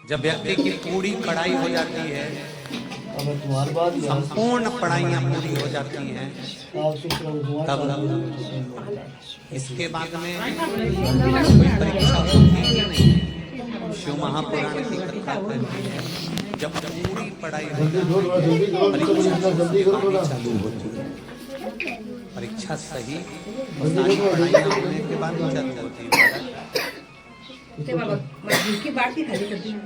जब व्यक्ति की पूरी पढ़ाई हो जाती है, संपूर्ण पढ़ाइयाँ पूरी हो जाती हैं, तब इसके बाद में कोई परीक्षा होती ही नहीं है। शिव महापुराण की कथा कहती है, जब पूरी पढ़ाई हो जाती है, परीक्षा चालू होती है। परीक्षा सही सारी पढ़ाइयाँ होने के बाद चालू होती है। ते बाबा की बात की खाली करती हूँ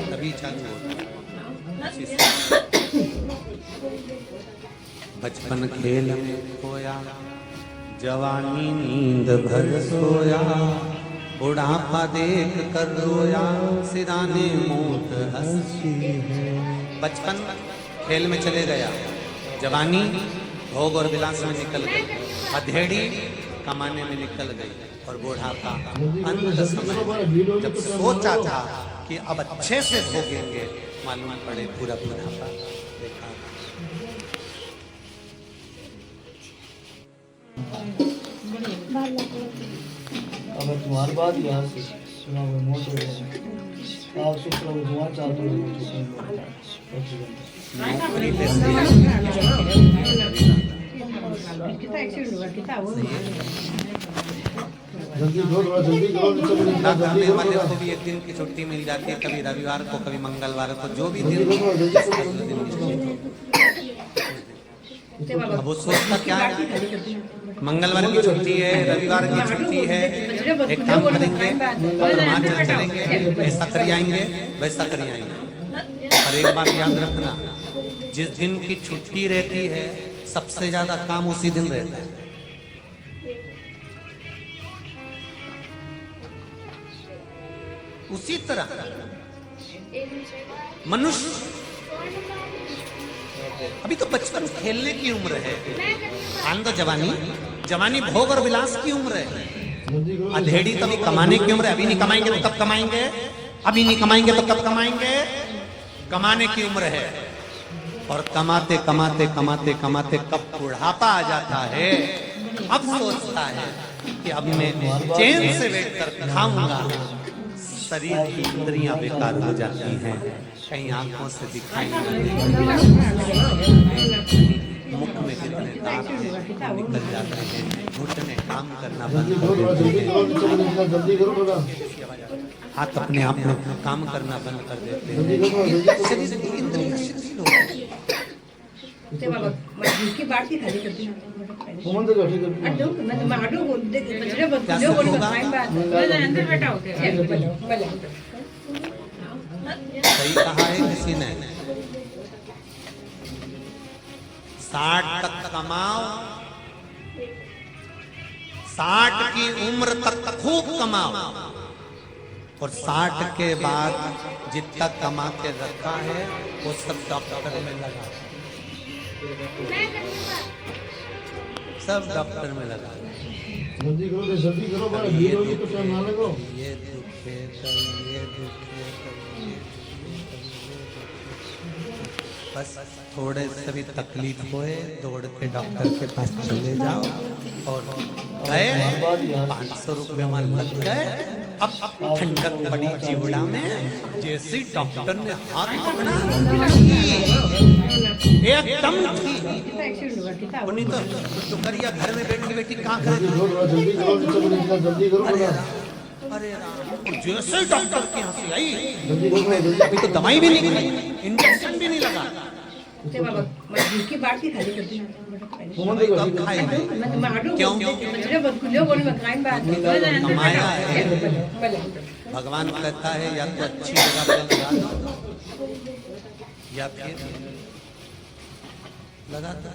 तभी चालू होता है। बचपन खेल में खोया, जवानी नींद भर सोया, बुढ़ापा देख कर रोया, सिराने मौत हंसी है। बचपन खेल में चले गया, जवानी भोग और विलास में निकल गई, अधेड़ी कमाने में निकल गई, और बुढ़ापा अंत समय जब सोचा था कि अब अच्छे से भोगेंगे, मालूम पड़े पूरा बुढ़ापा देखा। अब तुम्हारी बात यहाँ से सुना हुआ मोट हो गया। आप शुक्र को दुआ चाहते हो नौकरी करने वाले को भी एक दिन की छुट्टी मिल जाती है, कभी रविवार को, कभी मंगलवार को, जो भी दिन अब वो सोचता क्या है, मंगलवार की छुट्टी है, रविवार की छुट्टी है, एक काम करेंगे, हिमाचल चलेंगे, ऐसा कर आएंगे, वैसा कर आएंगे। और एक बात याद रखना, जिस दिन की छुट्टी रहती है, सबसे ज्यादा काम उसी दिन रहता है। उसी तरह मनुष्य अभी तो बचपन खेलने की उम्र है, आनंद जवानी भोग और विलास की उम्र है, अधेड़ी तभी कमाने की उम्र है। अभी नहीं कमाएंगे तो कब कमाएंगे, अभी नहीं कमाएंगे तो कब कमाएंगे, कमाने की उम्र है। और कमाते कमाते कमाते कमाते कब बुढ़ापा आ जाता है, अब सोचता है कि अब मैं चैन से बैठकर खाऊंगा, शरीर की इंद्रियां बेकार हो जाती हैं, कहीं आंखों से दिखाई नहीं, मुख में कितने दांत हैं निकल जाते हैं, घुटने काम करना बंद कर देते हैं, हाथ अपने आप में काम करना बंद कर देते हैं, शरीर की इंद्रियां शिथिल हो जाती हैं। की बात की खाली करती हूँ सही कहा है किसी ने, 60 तक कमाओ, 60 की उम्र तक खूब कमाओ, और 60 के बाद जितना कमा के रखा है वो सब डॉक्टर में लगा, सब डॉक्टर में लगा। जल्दी करो भाई, ये दुख है, ये दुख है, ये दुख है, बस थोड़े से भी तकलीफ होए दौड़ के डॉक्टर के पास चले जाओ, और गए 500 रुपये में लग गए, अब ठंडक पड़ी जीवड़ा में, जैसे डॉक्टर ने हाथ पकड़ा एकदम नहीं तो करिया घर में बैठी बैठी कहाँ जल्दी करो। अरे जैसे डॉक्टर के यहाँ से आई, अभी तो दवाई भी नहीं खाई, इंजेक्शन भी नहीं लगा, की बात की खाली करती हूँ क्यों? कमाया है। भगवान कहता है या तो अच्छी जगह पर लगा दो, या फिर लगा दो।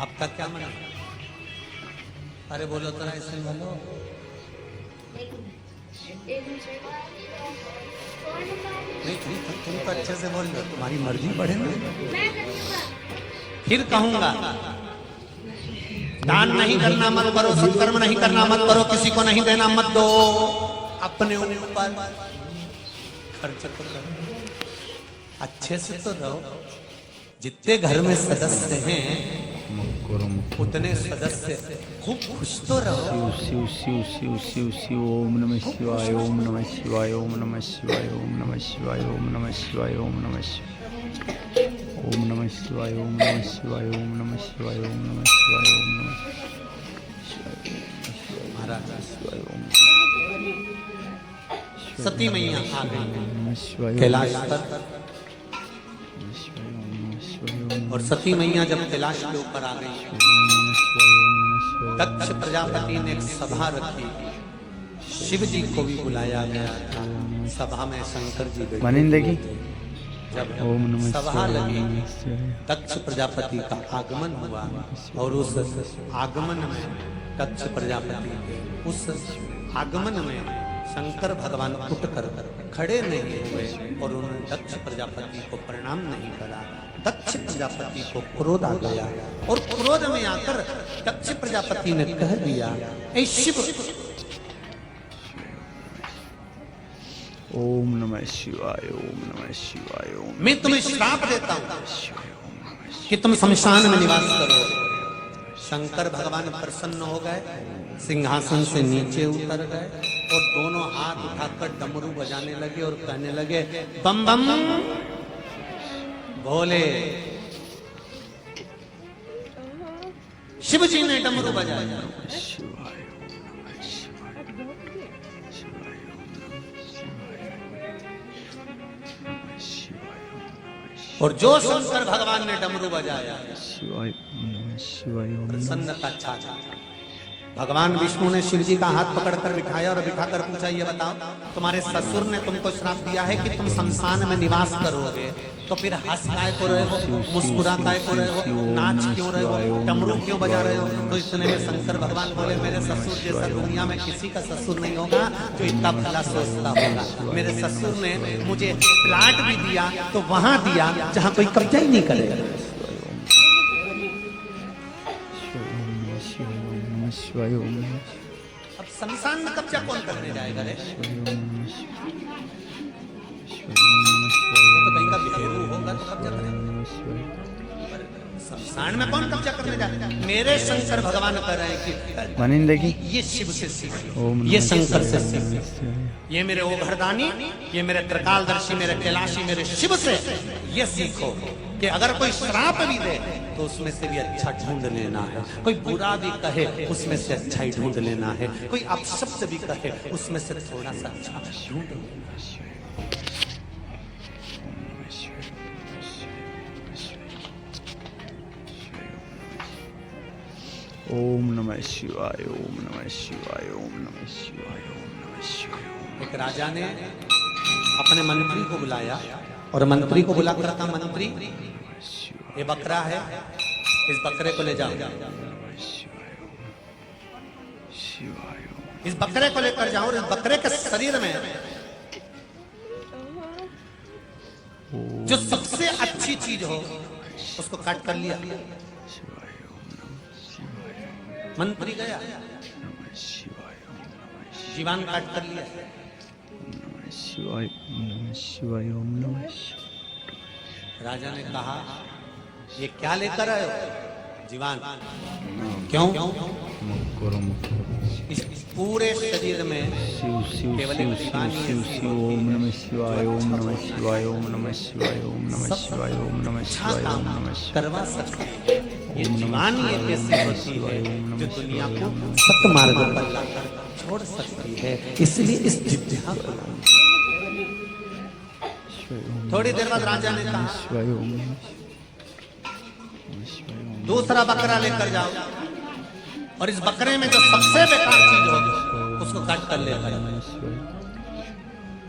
आपका क्या मन है? अरे बोलो तो ऐसे बोलो। नहीं तुम तो अच्छे से बोल लो, तुम्हारी मर्जी बढ़े ना। फिर कहूंगा दान नहीं करना मत करो, सत्कर्म नहीं करना मत करो, किसी को नहीं देना मत दो, अपने ऊपर खर्च करो, अच्छे से तो रहो। जितने घर में सदस्य हैं उतने सदस्य खूब खुश तो रहो। शिव शिव शिव शिव शिव ओम नमः शिवाय ओम नमः शिवाय ओम नमः शिवाय ओम नमः शिवाय ओम नमः शिवाय ओम नमः शिवाय ओम नमः शिवाय ओम नमः शिवाय ओम नमः शिवाय ओम नमः शिवाय ओम नमः महाराज शिवाय ओम सती मैया आ गई नमः शिवाय कैलाश पर, ओम और सती मैया जब कैलाश के ऊपर आ गई, दक्ष प्रजापति ने एक सभा रखी, शिव जी को भी बुलाया गया था। सभा में शंकर जी बैठे। मानिन देखी जब ओम नमः सभा लगी, शिवाय दक्ष प्रजापति का आगमन हुआ, और उस आगमन में दक्ष प्रजापति के उस आगमन में शंकर भगवान उठकर खड़े नहीं हुए और उन्होंने दक्ष प्रजापति को प्रणाम नहीं करा। दक्ष प्रजापति को क्रोध आ गया, और क्रोध में आकर दक्ष प्रजापति ने कह दिया, ऐ शिव, ओम नमः शिवाय ओम नमः शिवाय ओम मैं तुम्हें श्राप देता हूं कि तुम शमशान में निवास करो। शंकर भगवान प्रसन्न हो गए, सिंहासन से नीचे उतर गए और दोनों हाथ उठाकर डमरू बजाने लगे और कहने लगे, बम बम भोले। शिव जी ने डमरू बजाया, शिवाय ओम नमः शिवाय शिवाय ओम नमः शिवाय और जो शंकर भगवान ने डमरू बजाया, शिवाय ओम नमः शिवाय ओम प्रसन्नता छा गई। भगवान विष्णु ने शिव जी का हाथ पकड़कर बिठाया और बिठाकर पूछा, ये बताओ, तुम्हारे ससुर ने तुमको श्राप दिया है कि तुम शमशान में निवास करोगे, तो फिर हंस काय को रहे हो, मुस्कुरा काय को रहे हो, नाच क्यों रहे हो, डमरू क्यों बजा रहे हो? तो इतने में शंकर भगवान बोले, मेरे ससुर जैसा दुनिया में किसी का ससुर नहीं होगा जो इतना भला सोचता होगा। मेरे ससुर ने मुझे प्लाट भी दिया तो वहां दिया जहां कोई कब्जा ही नहीं करेगा। शिवाय ओम नमः अब शमशान में कब्जा कौन करने जाएगा रे? तो कहीं का बिहेरू होगा तो कब्जा करेगा। शमशान में कौन कब्जा करने जाएगा? मेरे शंकर भगवान कह रहे हैं कि मानिन देखी ये शिव से सीखो, ओम ये शंकर से सीखो, ये मेरे ओघरदानी, ये मेरे त्रिकालदर्शी, मेरे कैलाशी, मेरे शिव से ये सीखो कि अगर कोई श्राप भी दे तो उसमें से भी अच्छा ढूंढ लेना है, कोई बुरा भी कहे उसमें से अच्छा ही ढूंढ लेना है, कोई अपशब्द भी कहे उसमें से थोड़ा सा अच्छा ढूंढ लेना है। ओम नमः शिवाय ओम नमः शिवाय ओम नमः शिवाय ओम नमः शिवाय। एक राजा ने अपने मंत्री को बुलाया और मंत्री को बुलाकर कहा, मंत्री ये बकरा है, इस बकरे को ले जाओ, इस बकरे को लेकर जाओ और इस बकरे के शरीर में जो सबसे अच्छी चीज हो उसको काट कर लिया। मंत्री गया, जीवान काट कर लिया। शिवाय नमः शिवाय ओम नमः। राजा ने कहा, ये क्या लेकर आए हो? जीवान। क्यों? इस पूरे शरीर में शिव शिव केवल शिव एक शिव जीवान ही शिव ऐसी शिव होती ओम है नमः शिवाय ओम नमः शिवाय ओम नमः शिवाय ओम नमः शिवाय ओम नमः अच्छा शिवाय काम ओम नमः शिवाय। करवा सकती है। ये जीवान ही एक ऐसी होती है जो दुनिया को सत्मार्ग पर लाकर छोड़ सकती है। इसलिए इस जिज्ञा को थोड़ी देर बाद राजा ने कहा, शिवाय ओम नमः शिवाय ओम दूसरा बकरा लेकर जाओ और इस बकरे में जो सबसे बेकार चीज हो उसको काट कर लेकर आओ।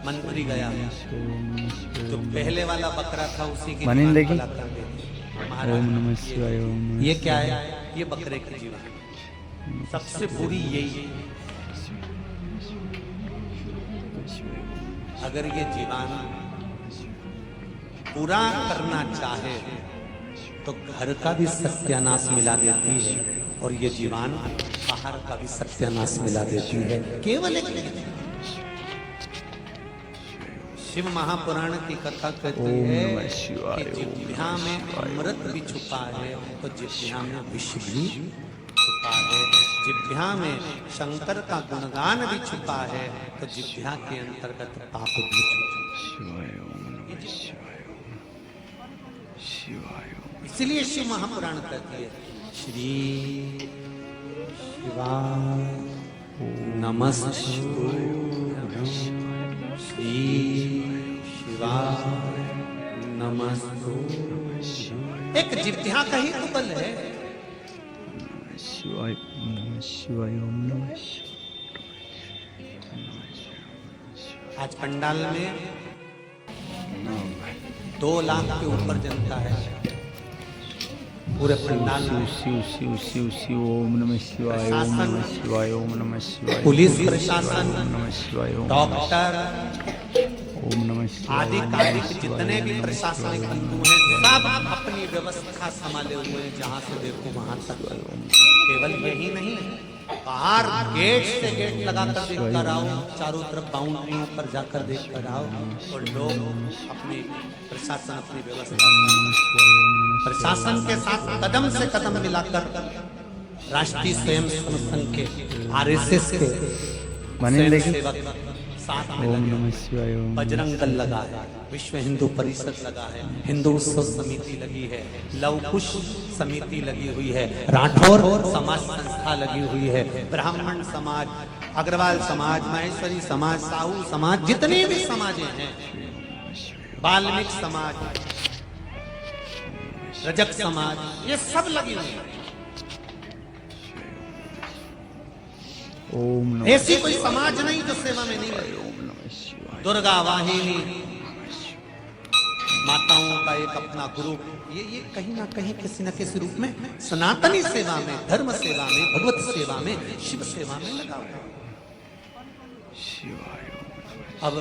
मंत्री गया, जो पहले वाला बकरा था उसी की मानिन दीवार देखी? पर लाकर दे दिया। ओम महाराज, नमः शिवाय ओम नमः ये क्या है? ये बकरे की जीवन सबसे बुरी यही है। अगर ये जीवान पूरा करना चाहे तो घर का भी सत्यानाश मिला देती है और ये जीवान बाहर का भी सत्यानाश मिला देती है। केवल एक शिव महापुराण की कथा कहती ओम है नमः शिवाय, कि जिह्वा में अमृत भी छुपा है तो जिह्वा में विष भी छुपा है। जिह्वा में शंकर का गुणगान भी छुपा है तो जिह्वा के अंतर्गत पाप भी छुपा है। शिवाय ओम नमः शिवाय ओम शिवाय ओम। इसलिए शिव महापुराण कहती है श्री शिवाय नमस्तुभ्यं श्री शिवाय नमस्तुभ्यं। एक जिह्वा का ही तो बल है। शिवाय ओम नमः शिवाय ओम नमः शिवाय। आज पंडाल में 2 लाख के ऊपर जनता है पूरे पंडाल में। शिव शिव शिव शिव ओम नमः शिवाय ओम नमः शिवाय ओम नमः शिवाय। पुलिस प्रशासन, ओम नमः शिवाय ओम डॉक्टर ओम नमः शिवाय। आधिकारिक जितने भी प्रशासनिक बंधु हैं सब अपनी व्यवस्था संभाले हुए हैं। जहां से देखो वहां तक। केवल यही नहीं, बाहर गेट से गेट लगाकर देख कर आओ, चारों तरफ बाउंड्रियों पर जाकर देख कर आओ और लोग अपनी प्रशासन अपनी व्यवस्था प्रशासन के साथ कदम से कदम मिलाकर राष्ट्रीय स्वयं संघ के RSS के स्वयंसेवक साथ में ओम लगे। नमः शिवाय ओम। बजरंग दल लगा है, विश्व हिंदू परिषद लगा है, हिंदू उत्सव समिति लगी है, लव कुश समिति लगी हुई है, राठौर समाज संस्था लगी हुई है, ब्राह्मण समाज, अग्रवाल समाज, माहेश्वरी समाज, साहू समाज, जितने भी समाजें हैं, वाल्मीकि समाज, रजक समाज, ये सब लगी हुई है। ओम नमः ऐसी कोई समाज नहीं जो सेवा में नहीं लगे। ओम नमः शिवाय। दुर्गा वाहिनी माताओं का एक अपना ग्रुप, ये कहीं ना कहीं किसी न किसी रूप में सनातनी सेवा में, धर्म सेवा में, भगवत सेवा में, शिव सेवा में लगा हुआ। शिवाय ओम। अब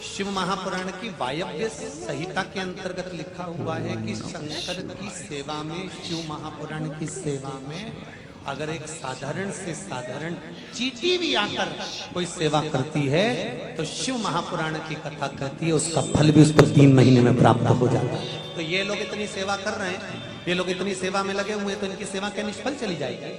शिव महापुराण की वायव्य संहिता के अंतर्गत लिखा हुआ है कि शंकर की सेवा में, शिव महापुराण की सेवा में अगर एक साधारण से साधारण चींटी भी आकर कोई सेवा करती है तो शिव महापुराण की कथा कहती है उसका फल भी उसको 3 महीने में प्राप्त हो जाता है। तो ये लोग इतनी सेवा कर रहे हैं, ये लोग इतनी सेवा में लगे हुए हैं, तो इनकी सेवा क्या निष्फल चली जाएगी?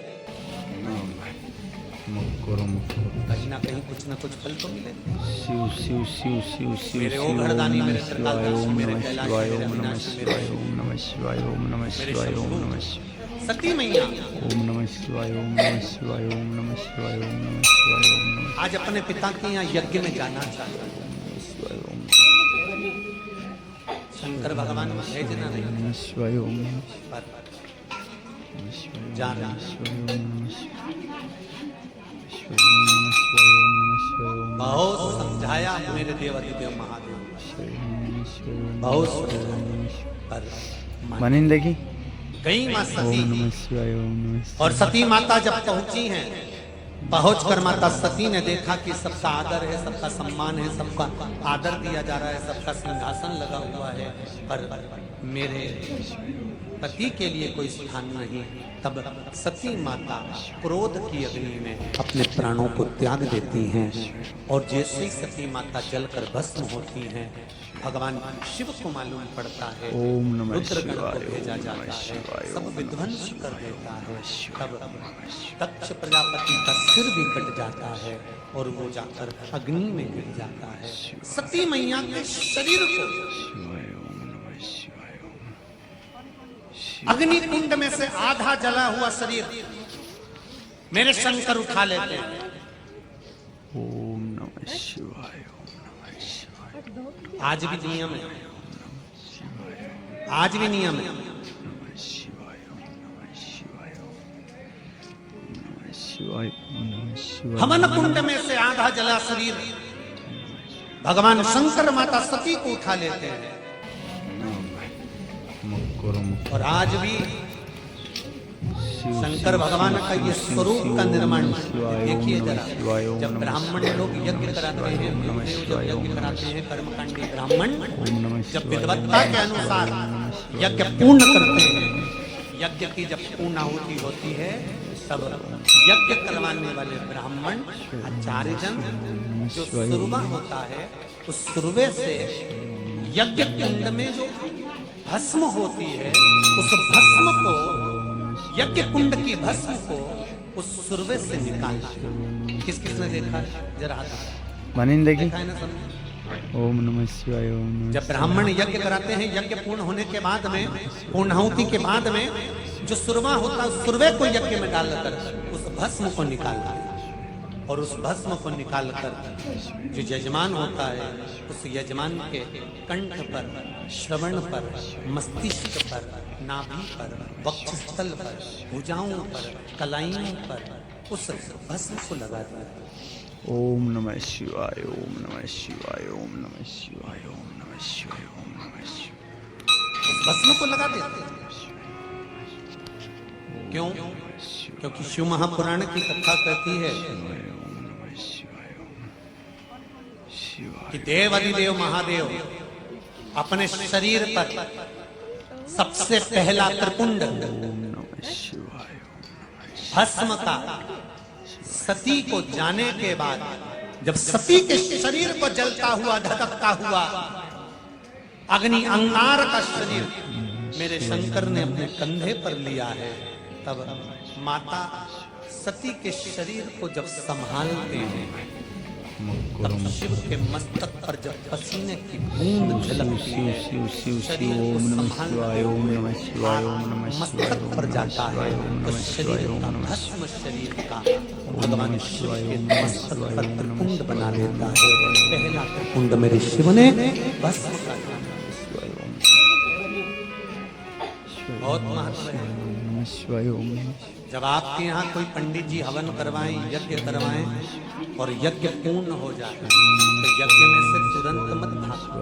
कहीं ना कहीं कुछ ना कुछ फल तो मिलेगा। शिव शिव शिव शिव शिव मेरे शिव ओम ओम घरदानी, नमः मेरे शिवाय त्रिकालदर्शी, ओम मेरे नमः कैलाश, शिवाय मेरे ओम नमः अविनाशी, शिवाय ओम नमः शिवाय ओम नमः शिवाय ओम नमः शिवाय। सती मैया ओम नमः शिवाय ओम नमः शिवाय ओम नमः शिवाय ओम नमः शिवाय ओम नमः आज अपने पिता के यहाँ यज्ञ में जाना चाहता है। शिवाय ओम शंकर भगवान भेजना नहीं नमः शिवाय ओम नमः पर शिवाय जा रहा है। शिवाय ओम नमः शिवाय ओम नमः शिवाय ओम नमः शिवाय ओम बहुत समझाया मेरे देवाधिदेव महादेव, बहुत पर मनिन देखी। गई माँ ओम सती नमः शिवाय ओम नमः शिवाय। और सती माता जब पहुंची हैं, पहुंचकर माता सती ने देखा कि सबका आदर है, सबका सम्मान है, सबका आदर दिया जा रहा है, सबका सिंहासन लगा हुआ है, पर मेरे पति के लिए कोई स्थान नहीं। तब सती माता क्रोध की अग्नि में अपने प्राणों को त्याग देती हैं और जैसे ही सती माता जलकर भस्म होती हैं, भगवान शिव को मालूम पड़ता है, ओम नमः रुद्रगण को शिवाय, भेजा ओम जाता नमः है, शिवाय, सब ओम विध्वंस कर देता है। तब दक्ष प्रजापति का सिर भी कट जाता है और वो जाकर अग्नि में गिर जाता है। सती मैया के शरीर को शिवाय ओम नमः शिवाय ओम। अग्नि कुंड में से आधा जला हुआ शरीर मेरे शंकर उठा लेते हैं। ओम नमः शिवाय ओम नमः शिवाय। आज भी नियम है, आज भी नियम है। नमः शिवाय ओम नमः शिवाय ओम नमः शिवाय ओम नमः शिवाय। हवन कुंड में से आधा जला शरीर भगवान शंकर माता सती को उठा लेते हैं। और आज भी शंकर भगवान का ये स्वरूप का निर्माण देखिए जरा। जब ब्राह्मण लोग यज्ञ कराते हैं, देवदेव जब यज्ञ कराते हैं, कर्मकांडी ब्राह्मण जब विद्वत्ता के अनुसार यज्ञ पूर्ण करते हैं, यज्ञ की जब पूर्ण आहुति होती है तब यज्ञ करवाने वाले ब्राह्मण आचार्य जन जो सुरवा होता है उस सुरवे से यज्ञ कुंड में जो भस्म होती है उस भस्म को यज्ञ कुंड की भस्म को उस सुरवे से निकालते। किस किसने देखा है जरा मानिन देखी। देखा है ना सबने? ओम नमः शिवाय ओम नमः जब ब्राह्मण यज्ञ कराते हैं यज्ञ पूर्ण होने के बाद में पूर्णाहुति के बाद में जो सुरवा होता है उस सुरवे को यज्ञ में डालकर उस भस्म को निकालते हैं और उस भस्म को निकालकर जो यजमान होता है उस यजमान के कंठ पर, श्रवण पर, मस्तिष्क पर, नाभि पर, वक्षस्थल पर, भुजाओं पर, कलाइयों पर उस भस्म को लगाते हैं। ओम नमः शिवाय ओम नमः शिवाय ओम नमः शिवाय ओम नमः शिवाय ओम नमः शिवाय। उस भस्म को लगा देते हैं। क्यों? क्योंकि शिव महापुराण की कथा कहती है कि देव अधिदेव महादेव अपने शरीर पर सबसे पहला त्रिपुंड भस्म का सती को जाने के बाद जब सती के शरीर को जलता हुआ धधकता हुआ अग्नि अंगार का शरीर मेरे शंकर ने अपने कंधे पर लिया है तब माता सती के शरीर को जब संभालते हैं तब शिव के मस्तक पर जब पसीने की बूंद झलकती है शरीर को संभालते हुए मस्तक पर जाता है तो शरीर का भस्म शरीर का भगवान शिव के मस्तक पर त्रिपुंड बना देता है। पहला त्रिपुंड मेरे शिव ने भस्म का बहुत महत्व है। शिवाय ओम जब आपके यहाँ कोई पंडित जी हवन करवाएं यज्ञ करवाएं और यज्ञ पूर्ण हो जाए तो यज्ञ में से तुरंत मत भागो।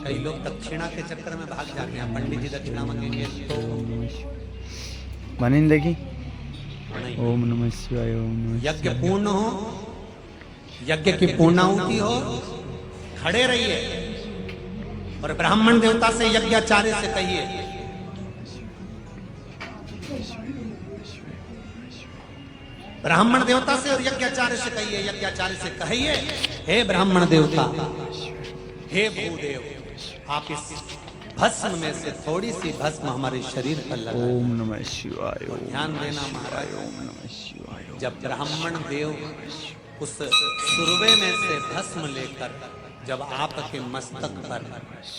कई लोग दक्षिणा के चक्कर में भाग जाते हैं। पंडित जी दक्षिणा मांगेंगे तो मानिन देखी। नहीं। ओम नमः शिवाय ओम नमः यज्ञ पूर्ण हो यज्ञ की पूर्णाहुति हो खड़े रहिए और ब्राह्मण देवता से यज्ञाचार्य से कहिए ब्राह्मण देवता से और यज्ञाचार्य से कहिए यज्ञाचार्य से कहिए हे ब्राह्मण देवता हे भूदेव आप इस भस्म में से थोड़ी सी भस्म हमारे शरीर पर लगाएं। ओम नमः शिवाय ओम ध्यान देना महाराज ओम नमः शिवाय। जब ब्राह्मण देव उस सुरवे में से भस्म लेकर जब आपके मस्तक पर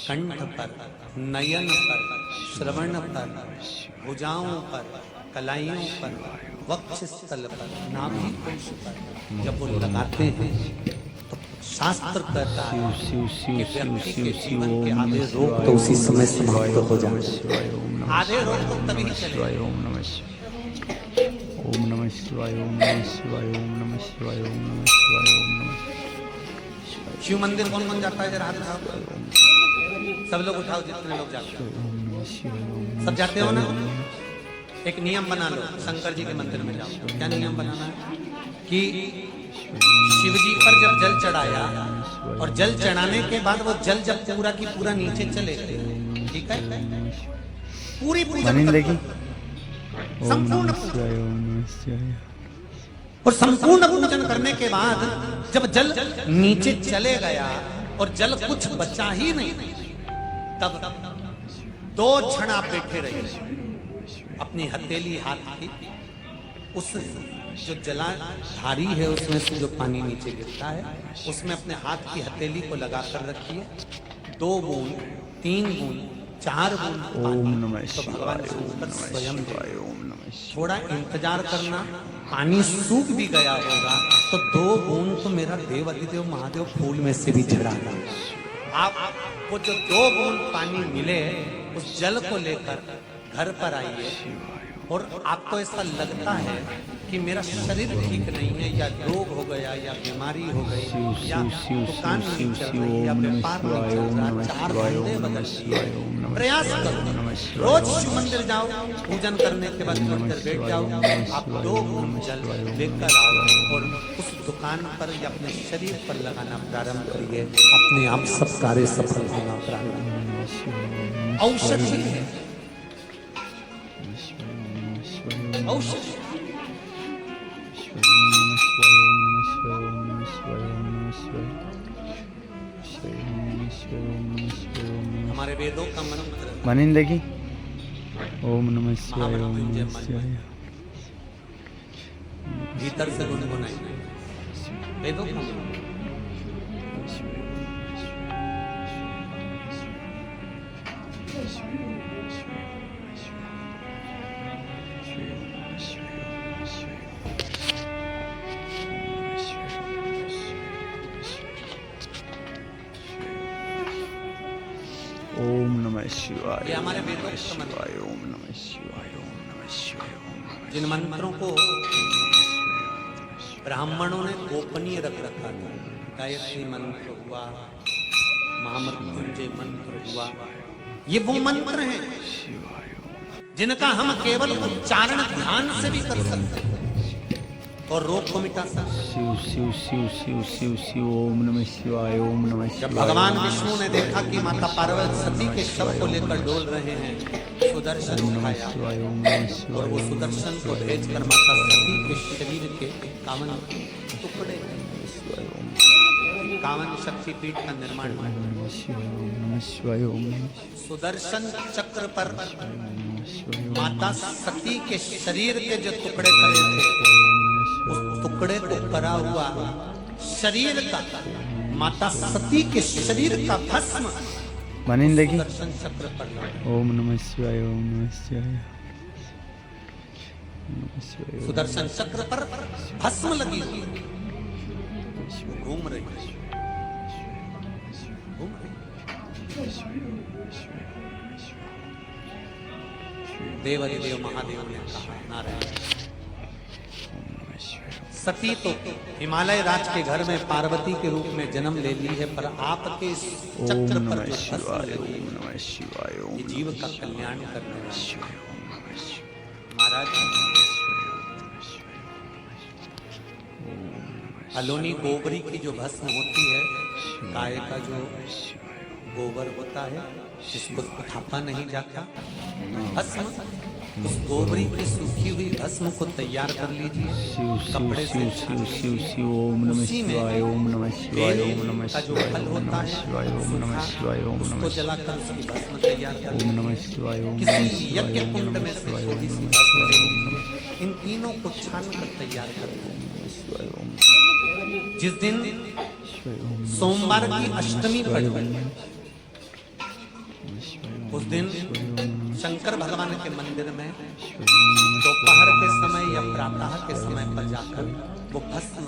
कंठ पर नयन पर श्रवण पर भुजाओं पर कलाइयों पर वक्षस्थल पर नाभि कुंश पर जब वो लगाते हैं तो शास्त्र कहता है कि व्यक्ति के जीवन के आधे रोग तो उसी समय समाप्त हो जाते हैं। आधे रोग तो तभी चले। ओम नमः शिवाय ओम नमः शिवाय ओम नमः शिवाय ओम नमः शिवाय ओम नमः शिवाय ओम नमः। शिव मंदिर कौन कौन जाता है जरा हाथ उठाओ। सब लोग उठाओ जितने लोग जाते हैं। सब जाते हो ना। एक नियम बना लो शंकर जी के मंदिर में जाओ। क्या नियम बनाना है कि शिव जी पर जब जल चढ़ाया और जल चढ़ाने के बाद वो जल जब पूरा की पूरा नीचे चले गए ठीक है पूरी पूजन संपूर्ण और संपूर्ण पूजन करने के बाद जब जल नीचे चले गया और जल कुछ बचा ही नहीं तब 2 क्षण आप बैठे रहे अपनी हथेली हाथ की उस जो जलाधारी है उसमें से जो पानी नीचे गिरता है उसमें अपने हाथ की हथेली को लगा कर रखिए 2 बूंद 3 बूंद 4 बूंद ओम नमः तो भगवान शिवाय ओम शंकर नमः स्वयं शिवाय ओम नमः शिवाय। थोड़ा इंतजार करना पानी सूख भी गया होगा तो 2 बूंद तो मेरा देव अधिदेव महादेव फूल में से भी चढ़ाना। आपको जो 2 बूंद पानी मिले उस जल को लेकर घर पर आइए और आपको ऐसा लगता है कि मेरा शरीर ठीक नहीं है या रोग हो गया या बीमारी हो गई या दुकान नहीं चल रही या व्यापार नहीं चल रहा 4 धंधे बदल दिए प्रयास करो रोज शिव मंदिर जाओ पूजन करने के बाद थोड़ी देर बैठ जाओ आप 2 बूंद जल लेकर आओ और उस दुकान पर या अपने शरीर पर लगाना प्रारंभ करिए अपने आप सब कार्य सफल होना प्रारंभ। औषधि है औषधि हमारे वेदों का मंत्र मनिंदे की ओम नमः शिवाय ओम नमः शिवाय भीतर से गुनगुनाएंगे वेदों का मंत्र। ओम नमः शिवाय ये हमारे वेदों का मंत्र। शिवाय ओम नमः शिवाय ओम नमः शिवाय ओम नमः जिन मंत्रों को ब्राह्मणों ने गोपनीय रख रखा था, गायत्री मंत्र हुआ, महामृत्युंजय मंत्र हुआ, ये वो मंत्र हैं जिनका हम केवल उच्चारण ध्यान से भी कर सकते हैं और रोग को मिटा सकते हैं। शिव शिव शिव शिव शिव शिव ओम नमः शिवाय ओम नमः जब शिवाय भगवान विष्णु ने देखा कि माता पार्वती सती के शव को लेकर डोल रहे हैं, सुदर्शन ओम नमः उठाया शिवाय ओम नमः और शिवाय वो सुदर्शन को भेजकर माता सती के शरीर के 51 टुकड़े कावन शक्ति पीठ का निर्माण हुआ। ओम नमः शिवाय ओम नमः शिवाय ओम नमः सुदर्शन चक्र पर शिवाय माता सती के शरीर के जो टुकड़े करे थे, उस टुकड़े को करा हुआ शरीर का, माता सती के शरीर का भस्म मनिंदे की सुदर्शन चक्र पर लगा। ओम नमः शिवाय ओम नमः शिवाय ओम नमः शिवाय सुदर्शन चक्र पर भस्म लगी हुई घूम रही है, घूम रही है। देवाधिदेव महादेव ने कहा, नारायण सती तो हिमालय राज के घर में पार्वती के रूप में जन्म ले ली है, पर आपके इस ओम चक्र पर नमः जो भस्म शिवाय लगी ओम नमः शिवाय ओम ये जीव का कल्याण करने वाली शिवाय ओम नमः शिवाय महाराज। अलोनी गोबरी की जो भस्म होती है, गाय का जो गोबर होता है जिसको थापा नहीं जाता, भस्म, उस गोबरी की सूखी हुई भस्म को तैयार कर लीजिए, शिव शिव कपड़े से शिव शिव शिव शिव ओम नमः उसी में शिवाय ओम नमः शिवाय ओम बेल नमः का जो शिवाय फल ओम होता नमः है शिवाय ओम नमः शिवाय ओम उसको नमः जलाकर उसकी भस्म तैयार कर ओम लीजिए। नमः शिवाय ओम नमः किसी शिवाय यज्ञ ओम कुंड नमः में से शिवाय ओम थोड़ी सी नमः भस्म शिवाय ले ओम नमः लीजिए। इन तीनों को छान कर तैयार कर लीजिए। शिवाय ओम जिस दिन शिवाय ओम सोमवार की अष्टमी पड़ी, उस दिन शंकर भगवान के मंदिर में दोपहर के समय या प्रातः के समय पर जाकर वो भस्म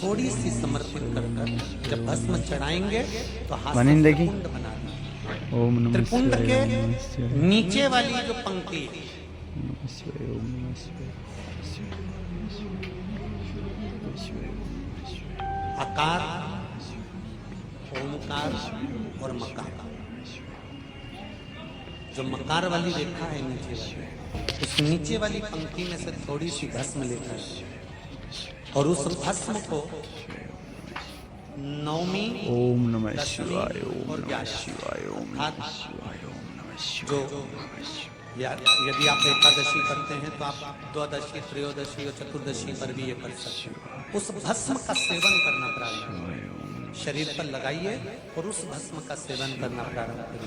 थोड़ी सी समर्पित कर कर जब भस्म चढ़ाएंगे तो हाथ से मनिंदे की त्रिपुंड बना दें। ओम नमः त्रिपुंड शिवाय के ओम नमः शिवाय नीचे वाली जो पंक्ति ओम नमः शिवाय ओम नमः शिवाय आकार, ओमकार और मकार, जो मकार वाली रेखा है नीचे वाली, उस नीचे वाली पंक्ति में से थोड़ी सी भस्म लेकर और उस भस्म को नवमी, ओम नमः दशमी शिवाय ओम और नमः ग्यारह शिवाय ओम नमः अर्थात शिवाय ओम नमः शिवाय जो यदि आप एकादशी करते हैं तो आप द्वादशी, त्रयोदशी और चतुर्दशी पर भी ये कर सकते हैं। उस भस्म का सेवन करना प्रारंभ करिए, शरीर पर लगाइए और उस भस्म का सेवन करना प्रारंभ करिए।